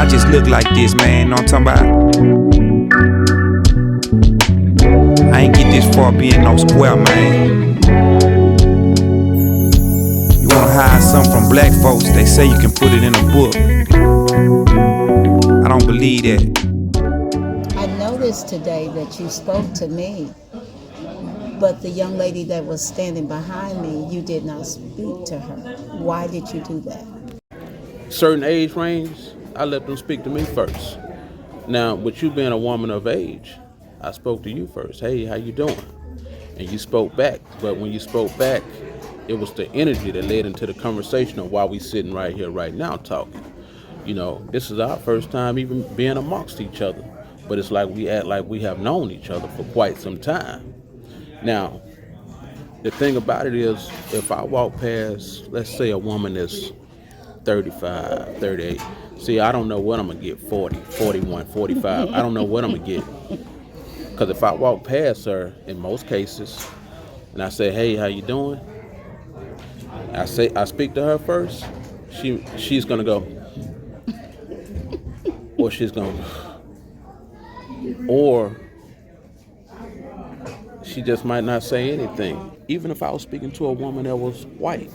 I just look like this, man. Know what I'm talking about? I ain't get this far being no square, man. You wanna hide something from black folks, they say you can put it in a book. I don't believe that. I noticed today that you spoke to me, but the young lady that was standing behind me, you did not speak to her. Why did you do that? Certain age range, I let them speak to me first. Now, with you being a woman of age, I spoke to you first. Hey, how you doing? And you spoke back. But when you spoke back, it was the energy that led into the conversation of why we sitting right here right now talking. You know, this is our first time even being amongst each other. But it's like we act like we have known each other for quite some time. Now, the thing about it is, if I walk past, let's say a woman that's 35, 38, see, I don't know what I'm going to get, 40, 41, 45. I don't know what I'm going to get. Because if I walk past her, in most cases, and I say, hey, how you doing? I speak to her first, she's going to go, or she's going to, or she just might not say anything. Even if I was speaking to a woman that was white,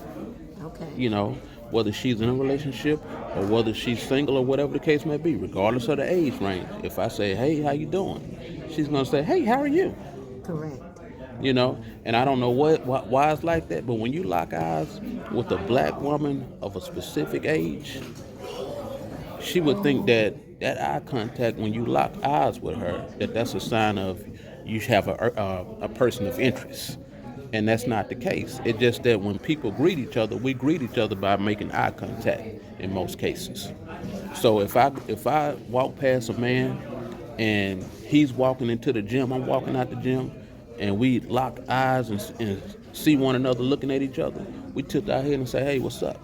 Okay. you know, whether she's in a relationship or whether she's single or whatever the case may be, regardless of the age range. If I say, hey, how you doing? She's going to say, hey, how are you? Correct. You know, and I don't know why it's like that, but when you lock eyes with a black woman of a specific age, she would think that eye contact, when you lock eyes with her, that's a sign of you have a person of interest. And that's not the case. It's just that when people greet each other, we greet each other by making eye contact in most cases. So if I walk past a man and he's walking into the gym, I'm walking out the gym, and we lock eyes and see one another looking at each other, we tilt our head and say, hey, what's up?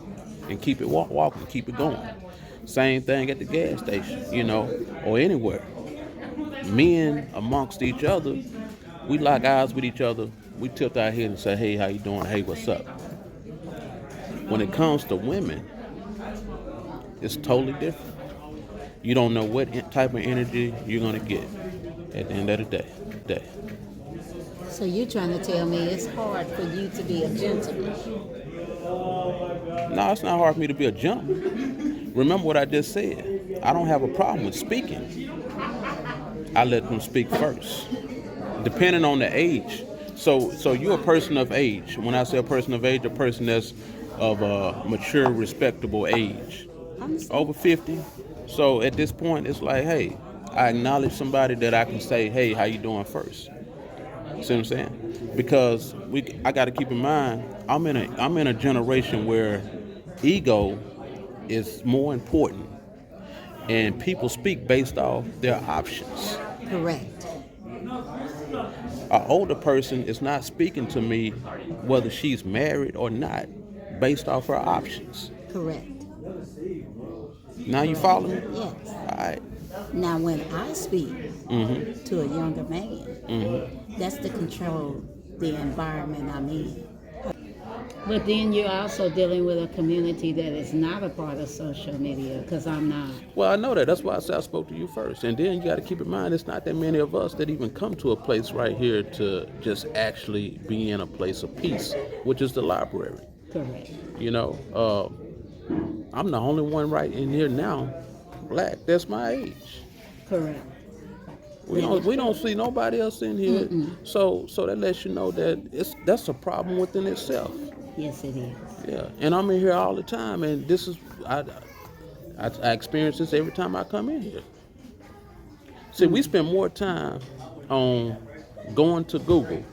And keep it walking, keep it going. Same thing at the gas station, you know, or anywhere. Men amongst each other, we lock eyes with each other, we tilt our head and say, hey, how you doing? Hey, what's up? When it comes to women, it's totally different. You don't know what type of energy you're going to get at the end of the day. So you're trying to tell me it's hard for you to be a gentleman? No, it's not hard for me to be a gentleman. Remember what I just said. I don't have a problem with speaking. I let them speak first, depending on the age. So you're a person of age. When I say a person of age, a person that's of a mature, respectable age, over 50. So at this point, it's like, hey, I acknowledge somebody that I can say, hey, how you doing first? See what I'm saying? Because I got to keep in mind, I'm in a generation where ego is more important, and people speak based off their options. Correct. An older person is not speaking to me whether she's married or not based off her options. Correct. Now you follow me? Yes. All right. Now, when I speak to a younger man, that's to control the environment I'm in. But then you're also dealing with a community that is not a part of social media, because I'm not. Well, I know that. That's why I said I spoke to you first. And then you got to keep in mind, it's not that many of us that even come to a place right here to just actually be in a place of peace, which is the library. Correct. You know, I'm the only one right in here now, black. That's my age. Correct. We don't see nobody else in here. So that lets you know that that's a problem within itself. Yes, it is. Yeah, and I'm in here all the time, and this is I experience this every time I come in here. See, we spend more time on going to Google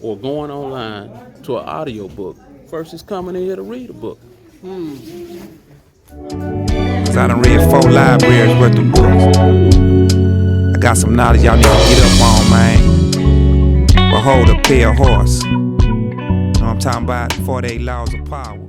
or going online to an audio book versus coming in here to read a book. Cause I done read 4 libraries worth of books. I got some knowledge y'all need to get up on, man. Behold a pale horse. I'm talking about 48 laws of power.